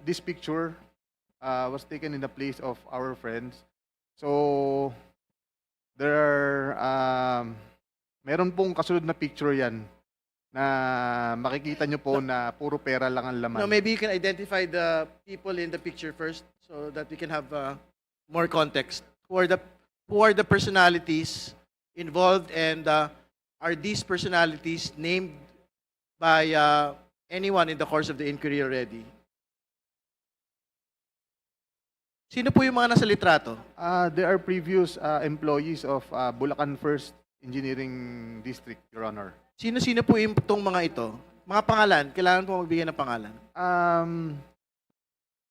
this picture was taken in the place of our friends. So there are meron pong kasunod na picture yan na makikita nyo po na puro pera lang ang laman. No, maybe you can identify the people in the picture first so that we can have more context. Who are the personalities involved, and are these personalities named by anyone in the course of the inquiry already? Sino po yung mga nasa litrato? There are previous employees of Bulacan First Engineering District, Your Honor. Sino-sino po itong mga ito? Mga pangalan, kailangan po magbigay ng pangalan.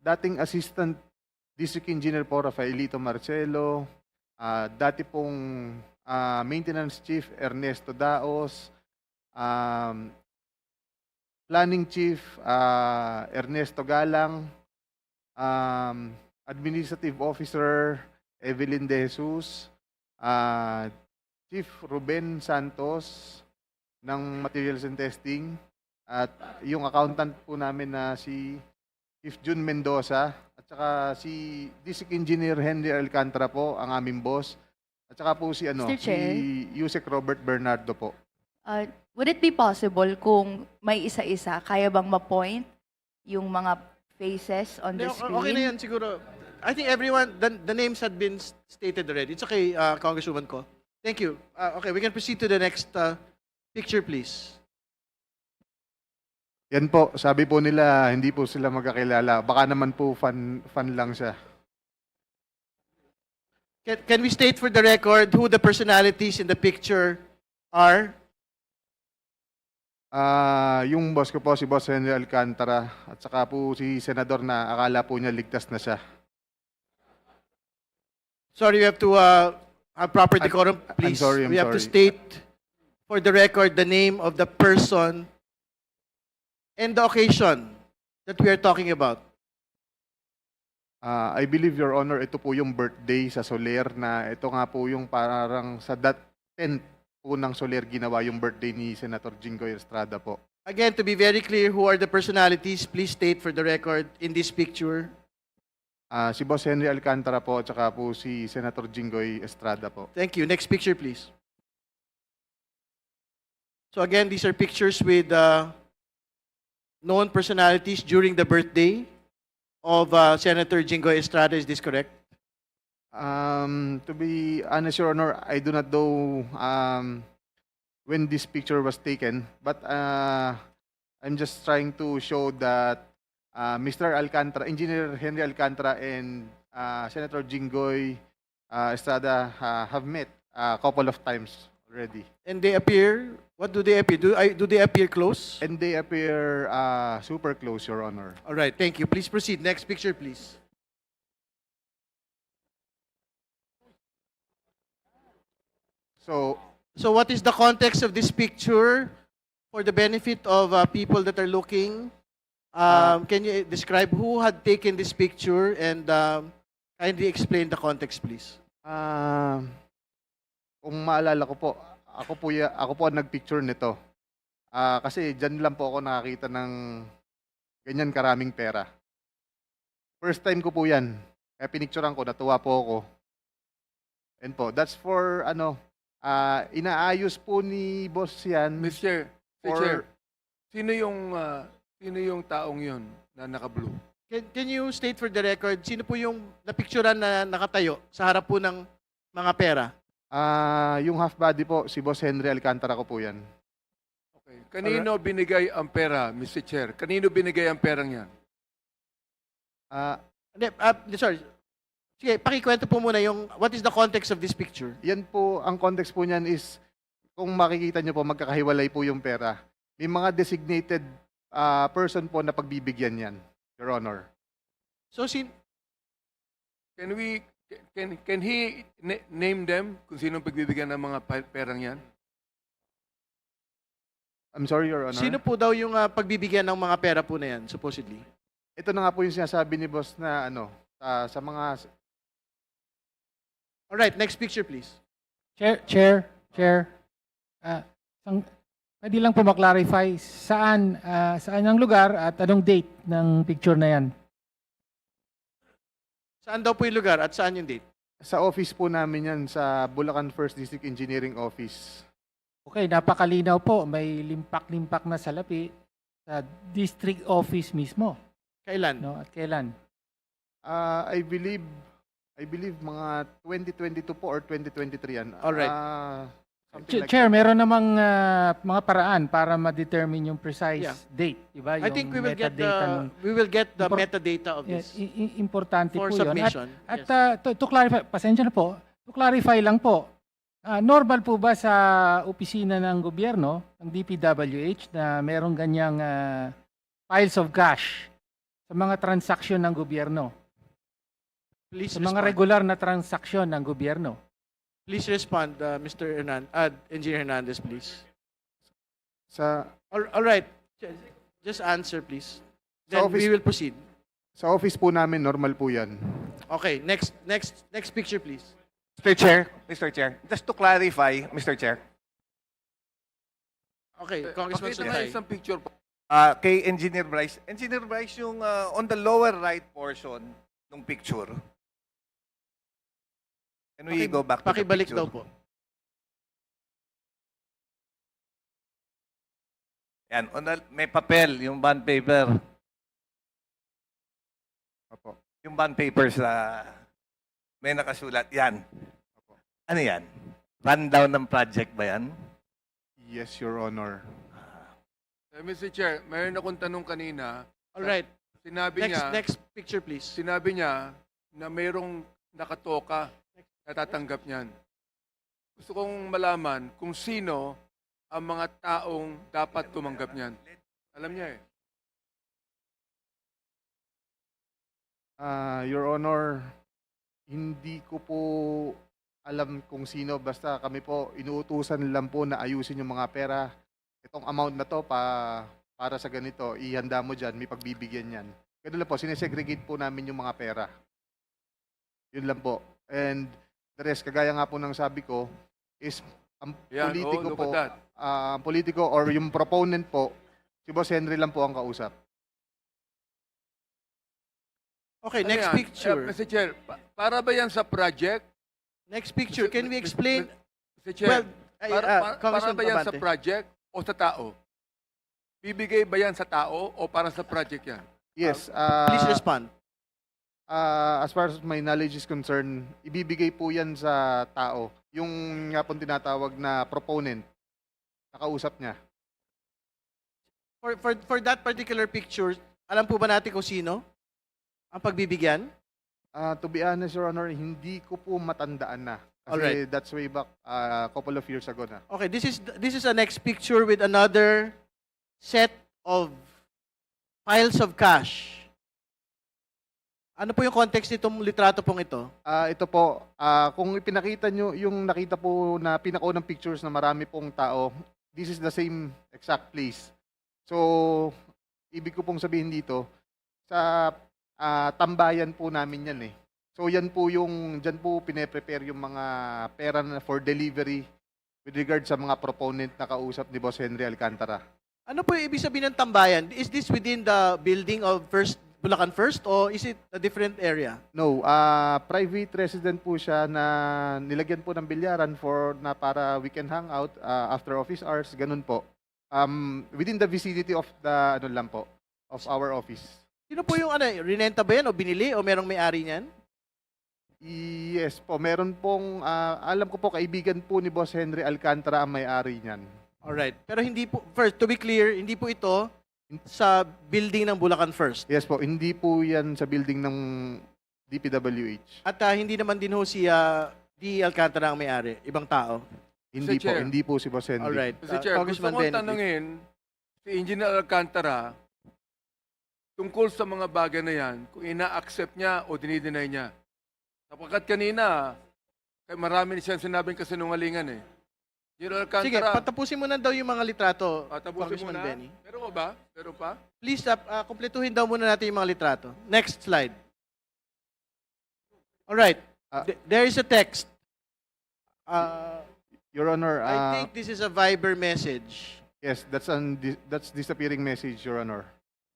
Dating Assistant District Engineer po Rafaelito Marcelo, dati pong Maintenance Chief Ernesto Daos, Planning Chief Ernesto Galang, Administrative Officer Evelyn De Jesus, Chief Ruben Santos ng Materials and Testing, at yung accountant po namin na si Chief Jun Mendoza, at saka si District Engineer Henry Alcantara po, ang aming boss, at saka po si Mr. Chair? si Yusek Robert Bernardo po. Would it be possible kung may isa-isa, kaya bang ma-point yung mga faces on the screen? Okay na yan siguro. I think everyone, the names had been stated already. It's okay, Congresswoman Ko. Thank you. Okay, we can proceed to the next picture, please. Yan po, sabi po nila, hindi po sila magkakilala. Baka naman po fan lang siya. Can we state for the record who the personalities in the picture are? Yung boss ko po, si Boss Henry Alcantara, at saka po si Senador na akala po niya ligtas na siya. Sorry, we have to have proper decorum, please. I'm We have to sorry. state for the record the name of the person and the occasion that we are talking about. I believe, Your Honor, ito po yung birthday sa Soler na ito nga po yung parang sa 10th po ng Soler ginawa yung birthday ni Senator Jinggoy Estrada po. Again, to be very clear, who are the personalities? Please state for the record in this picture. Si Boss Henry Alcantara po at saka po si Senator Jinggoy Estrada po. Thank you. Next picture, please. So again, these are pictures with known personalities during the birthday of Senator Jinggoy Estrada. Is this correct? To be honest, Your Honor, I do not know when this picture was taken, but I'm just trying to show that Mr. Alcantara, Engineer Henry Alcantara, and Senator Jinggoy Estrada have met a couple of times already. And they appear, what do they appear? Do they appear close? And they appear super close, Your Honor. All right, thank you. Please proceed. Next picture, please. So what is the context of this picture for the benefit of people that are looking? Can you describe who had taken this picture and kindly explain the context, please? Kung maalala ko po, ako po ang nagpicture nito. Kasi dyan lang po ako nakakita ng ganyan karaming pera. First time ko po yan. Kaya pinicturean ko, natuwa po ako. And po, that's for inaayos po ni boss yan. Mr. For- Chair, sino yung taong yun na naka-blue? Can you state for the record, sino po yung napicturean na nakatayo sa harap po ng mga pera? Yung half body po, si Boss Henry Alcantara ko po yan. Okay. Kanino binigay ang pera, Mr. Chair? Kanino binigay ang perang yan? Sorry. Sige, pakikwento po muna yung what is the context of this picture? Yan po, ang context po niyan is, kung makikita nyo po, magkakahiwalay po yung pera. May mga designated person po na pagbibigyan yan, Your Honor. So, Can he name them kung sino pagbibigyan ng mga perang yan? I'm sorry, Your Honor. sino po daw yung pagbibigyan ng mga pera po na yan, supposedly? Ito na nga po yung sinasabi ni boss na sa mga... Alright, next picture, please. Chair. Pwede lang po maklarify saan ang lugar at anong date ng picture na yan. Saan daw po yung lugar at saan yung date? Sa office po namin yan, sa Bulacan First District Engineering Office. Okay, napakalinaw po. May limpak-limpak na salapi sa district office mismo. Kailan? No? At kailan? I believe mga 2022 po or 2023 yan. Alright. Something like Chair, that. meron namang mga paraan para ma-determine yung precise Yeah. date. Diba? I think we will get metadata the nung- we will get the Impor- metadata of Yes, this importante for po yun. submission. At Yes. to clarify, pasensya na po, to clarify lang po, normal po ba sa opisina ng gobyerno, ng DPWH, na merong ganyang piles of cash sa mga transaksyon ng gobyerno? Please Sa mga respond. regular na transaksyon ng gobyerno? Please respond, Mr. Engineer Hernandez, please. Sa All right. Just answer, please. Sa Then office- we will proceed. sa office po namin, normal po yan. Okay, next picture, please. Mr. Chair, just to clarify, Mr. Chair, Okay, Congressman Pakita nga Sotay. isang picture po. kay Engineer Bryce yung on the lower right portion ng picture. Can we go back to the Pakibalik picture? daw po. Yan, may papel, yung bond paper. Opo. Yung bond paper sa may nakasulat. Yan. Ano yan? Rundown ng project ba yan? Yes, Your Honor. Mr. Chair, mayroon akong tanong kanina. All right. Sinabi niya, Next picture, please. sinabi niya na mayroong nakatoka na tatanggap niyan. Gusto kong malaman kung sino ang mga taong dapat tumanggap niyan. Alam niya eh. Your Honor, hindi ko po alam kung sino. Basta kami po, inuutusan lang po na ayusin yung mga pera. Itong amount na to para sa ganito, ihanda mo dyan, may pagbibigyan yan. Ganun lang po, sinesegregate po namin yung mga pera. Yun lang po. And the rest, kagaya nga po ng sabi ko, is ang Yan, politiko look po, at that. ang politiko or yung proponent po, si Boss Henry lang po ang kausap. Okay, Ano next yan? picture. Mr. Chair, para ba yan sa project? Next picture. Can we explain? Mr. Chair, Well, para Congressman ba yan sa Abante. project o sa tao? Bibigay ba yan sa tao o para sa project yan? Yes. Please respond. As far as my knowledge is concerned, ibibigay po yan sa tao. Yung nga pong tinatawag na proponent, nakausap niya. For that particular picture, alam po ba natin kung sino ang pagbibigyan? To be honest, Your Honor, hindi ko po matandaan na. Kasi Alright. that's way back a couple of years ago na. Okay, this is a next picture with another set of piles of cash. Ano po yung context nitong litrato pong ito? Ito po, kung ipinakita nyo yung nakita po na pinakaunang pictures na marami pong tao, this is the same exact place. So, ibig ko pong sabihin dito, sa tambayan po namin yan eh. So, yan po yung, dyan po pine-prepare yung mga pera na for delivery with regard sa mga proponent na kausap ni Boss Henry Alcantara. Ano po yung ibig sabihin ng tambayan? Is this within the building of Bulacan First or is it a different area? No, private resident po siya na nilagyan po ng bilyaran para we can hang out after office hours, ganun po. Within the vicinity of the of our office. Sino po yung rinenta ba yan o binili o merong may-ari niyan? Yes po, meron pong alam ko po kaibigan po ni Boss Henry Alcantara ang may-ari niyan. Alright. Pero hindi po, first, to be clear, hindi po ito sa building ng Bulacan First. Yes po, hindi po 'yan sa building ng DPWH. At hindi naman din ho si D. Alcantara ang may-ari, ibang tao. Hindi po, Chair. hindi po si Boss Henry. Alright. Mr. Chair, gusto Congressman kong Benny, please. tanungin si Engineer Alcantara tungkol sa mga bagay na yan, kung ina-accept niya o dinideny niya. Sapagkat kanina, marami na siyang sinabing kasinungalingan eh. Engineer Sige, Alcantara, patapusin mo na daw yung mga litrato, tapusin mo Congressman na. Benny. Meron pa ba? Meron pa? Please, kumpletuhin daw muna natin yung mga litrato. Next slide. Alright. There is a text. Your Honor, I think this is a Viber message. Yes, that's disappearing message, Your Honor.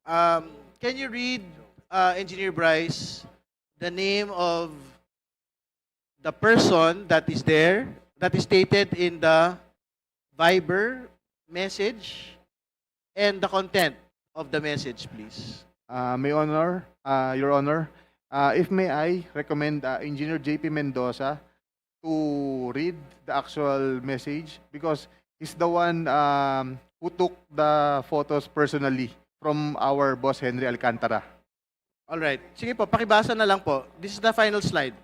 Can you read, Engineer Bryce, the name of the person that is there, that is stated in the Viber message, and the content of the message, please? Your Honor, if may I recommend Engineer JP Mendoza to read the actual message because he's the one who took the photos personally from our boss Henry Alcantara. All right. Sige po, pakibasa na lang po. This is the final slide.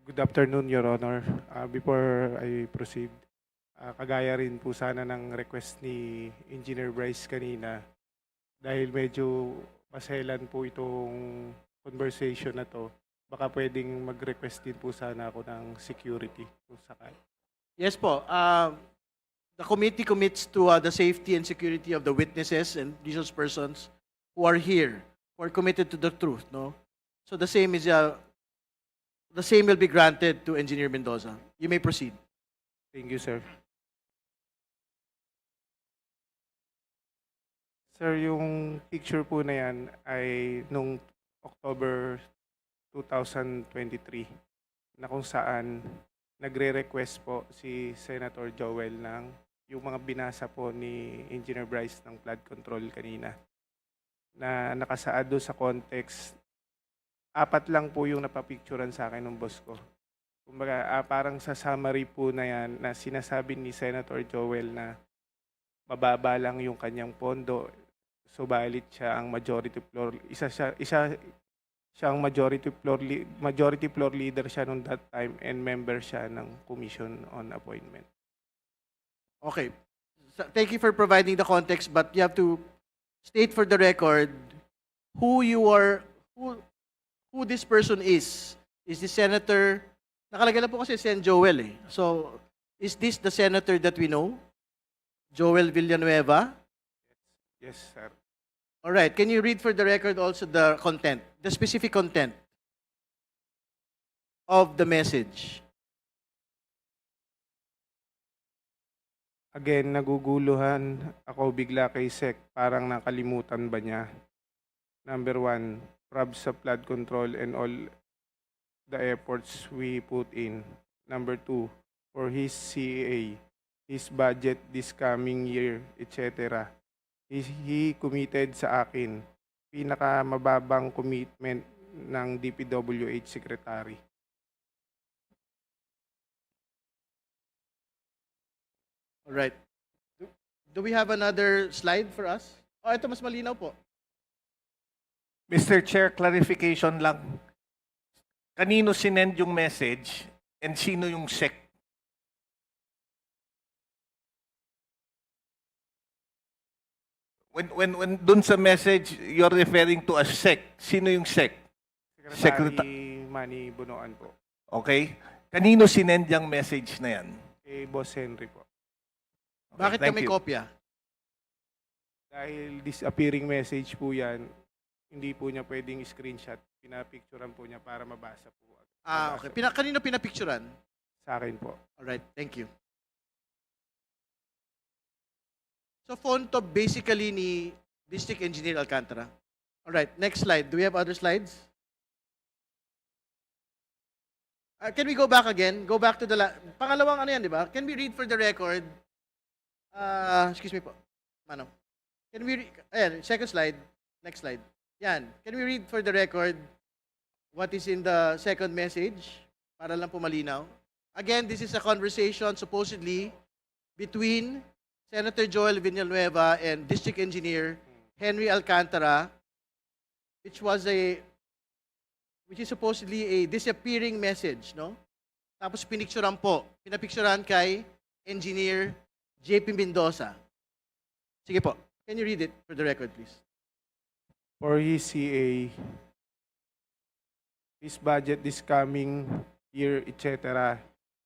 Good afternoon, Your Honor. Before I proceed, kagaya rin po sana ng request ni Engineer Bryce kanina, dahil medyo maselan po itong conversation na to, baka pwedeng mag-request din po sana ako ng security kung sakali. Yes po. The committee commits to the safety and security of the witnesses and resource persons who are here, who are committed to the truth, no? So the same will be granted to Engineer Mendoza. You may proceed. Thank you, sir. Sir, yung picture po na yan ay nung October 2023 na kung saan nagre-request po si Senator Joel ng yung mga binasa po ni Engineer Bryce ng flood control kanina na nakasaad doon sa context. 4 lang po yung napapicturan sa akin ng boss ko. Kumbaga, parang sa summary po na yan na sinasabi ni Senator Joel na mababa lang yung kanyang pondo, subalit siya ang majority floor, isa siya ang majority floor leader siya nung that time and member siya ng Commission on Appointment. Okay. Thank you for providing the context, but you have to state for the record who this person is. Is this Senator, nakalagay na po kasi Sen Joel eh. So, is this the senator that we know? Joel Villanueva? Yes, sir. All right. Can you read for the record also the content, the specific content of the message? Again, naguguluhan ako bigla kay Sec. Parang nakalimutan ba niya? Number 1, prob sa flood control and all the efforts we put in. Number 2, for his CAA, his budget this coming year, etc. He committed sa akin. Pinakamababang commitment ng DPWH Secretary. All right. Do we have another slide for us? Oh, ito mas malinaw po. Mr. Chair, clarification lang. Kanino sinend yung message and sino yung SEC? When dun sa message, you're referring to a SEC. Sino yung SEC? Secretary Manny Bunoan po. Okay? Kanino sinend yung message na yan? Kay Boss Henry po. Okay, Bakit thank kami you. kopya? Dahil disappearing message po yan, hindi po niya pwedeng screenshot. Pinapicturean po niya para mabasa po. Okay. Kanino pinapicturan? Sa akin po. All right. Thank you. So, phone to basically ni District Engineer Alcantara. All right. Next slide. Do we have other slides? Can we go back again? Go back to the pangalawang ano yan, di ba? Can we read for the record? Excuse me po. Mano. Can we ayan, second slide. Next slide. Yan. Can we read for the record what is in the second message? Para lang po malinaw. Again, this is a conversation supposedly between Senator Joel Villanueva and District Engineer Henry Alcantara, which is supposedly a disappearing message, no? Tapos pinapicturan kay Engineer JP Mendoza. Sige po. Can you read it for the record, please? For his CA, his budget this coming year, etc.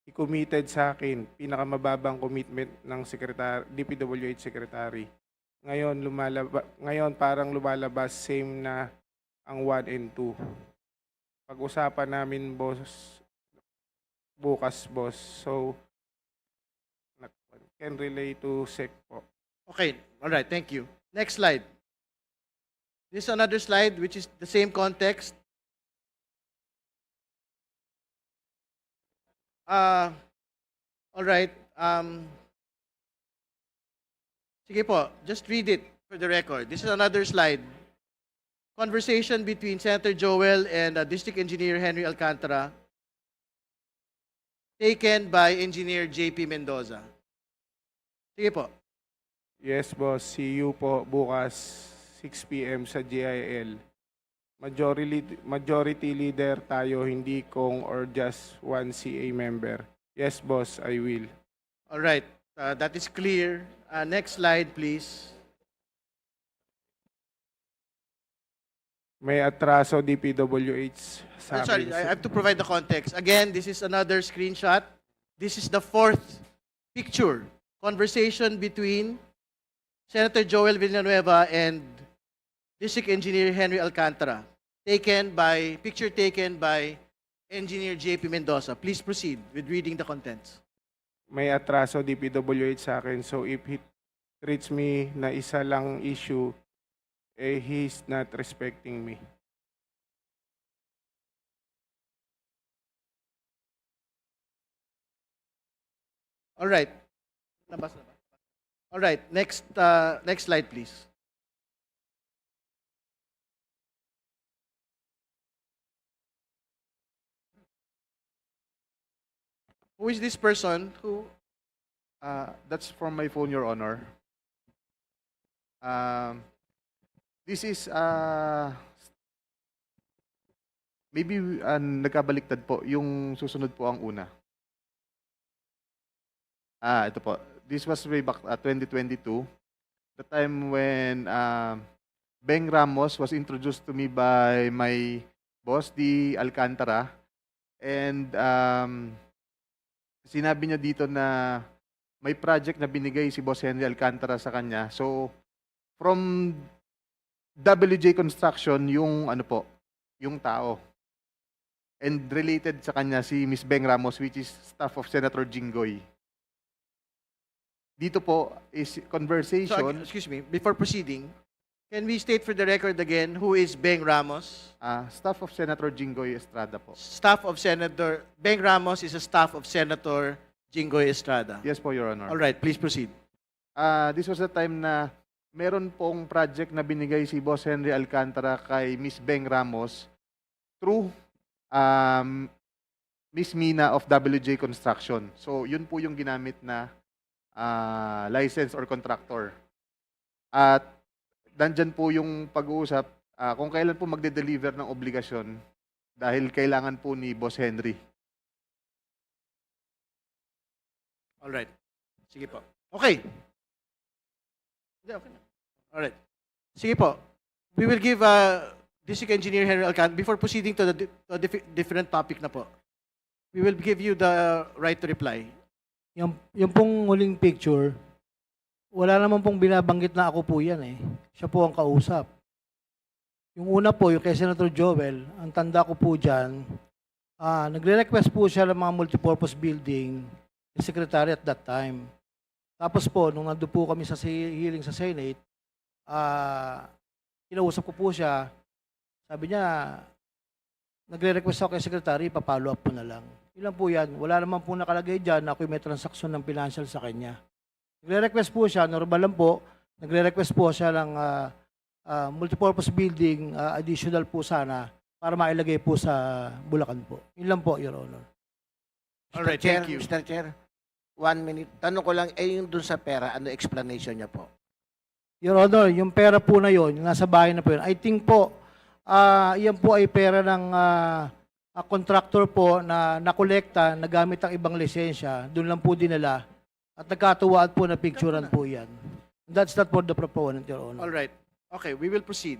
He committed sa akin, pinakamababang commitment ng DPWH Secretary. Ngayon parang lumalabas same na ang 1 and 2. Pag-usapan namin, boss, bukas, boss. So, can relay to SEC po. Okay, all right, thank you. Next slide. This is another slide which is the same context. All right. Sige po, just read it for the record. This is another slide. Conversation between Senator Joel and District Engineer Henry Alcantara, taken by Engineer JP Mendoza. Sige po. Yes, boss. See you po bukas 6 p.m. sa GIL. Majority leader tayo, hindi kong or just one CA member. Yes, boss, I will. All right, that is clear. Next slide, please. May atraso DPWH I'm sa sorry, akin. I have to provide the context. Again, this is another screenshot. This is the fourth picture. Conversation between Senator Joel Villanueva and District Engineer Henry Alcantara. Picture taken by Engineer JP Mendoza. Please proceed with reading the contents. May atraso DPWH sa akin. So if he treats me na isa lang issue, he's not respecting me. All right. Nabasa na ba? All right, next slide, please. Who is this person? Who? That's from my phone, Your Honor. This is maybe nagkabaliktad po. Yung susunod po ang una. Ito po. This was way back 2022. The time when Beng Ramos was introduced to me by my boss, D. Alcantara. And sinabi niya dito na may project na binigay si Boss Henry Alcantara sa kanya. So, from WJ Construction, yung ano po, yung tao. And related sa kanya si Miss Beng Ramos, which is staff of Senator Jinggoy. Dito po is So, conversation. excuse me, before proceeding, can we state for the record again who is Beng Ramos? Staff of Senator Jinggoy Estrada po. Staff of Senator Beng Ramos is a staff of Senator Jinggoy Estrada. Yes po, Your Honor. All right, please proceed. This was the time na meron pong project na binigay si Boss Henry Alcantara kay Miss Beng Ramos through Miss Mina of WJ Construction. So, yun po yung ginamit na license or contractor. At nandyan po yung pag-uusap kung kailan po magde-deliver ng obligasyon dahil kailangan po ni Boss Henry. All right. Sige po. Okay. Hindi, okay na. All right. Sige po. We will give District Engineer Henry Alcantara, before proceeding to the different topic na po, we will give you the right to reply. Yung pong huling picture, wala naman pong binabanggit na ako po yan eh. Siya po ang kausap. Yung una po, yung kay Senator Joel, ang tanda ko po dyan, nagre-request po siya ng mga multipurpose building, yung secretary at that time. Tapos po, nung nandun po kami sa hearing sa Senate, kinausap ko po siya, sabi niya, nagre-request ako kay secretary, papalo up po na lang. Ilan po yan? Wala naman po nakalagay dyan na ako'y may transaksyon ng financial sa kanya. Nagre-request po siya, normal lang po, nagre-request po siya ng multipurpose building, additional po sana, para mailagay po sa Bulacan po. Yun lang po, Your Honor. All right, Chair, thank you. Mr. Chair, 1 minute. Tanong ko lang, yung dun sa pera, ano explanation niya po? Your Honor, yung pera po na yun, yung nasa bahay na po yun, I think po, yan po ay pera ng contractor po na nakolekta, nagamit ang ibang lisensya, doon lang po dinala, at nagkatuwaan po na picturean po yan. That's not for the proponent, Your Honor. All right. Okay, we will proceed.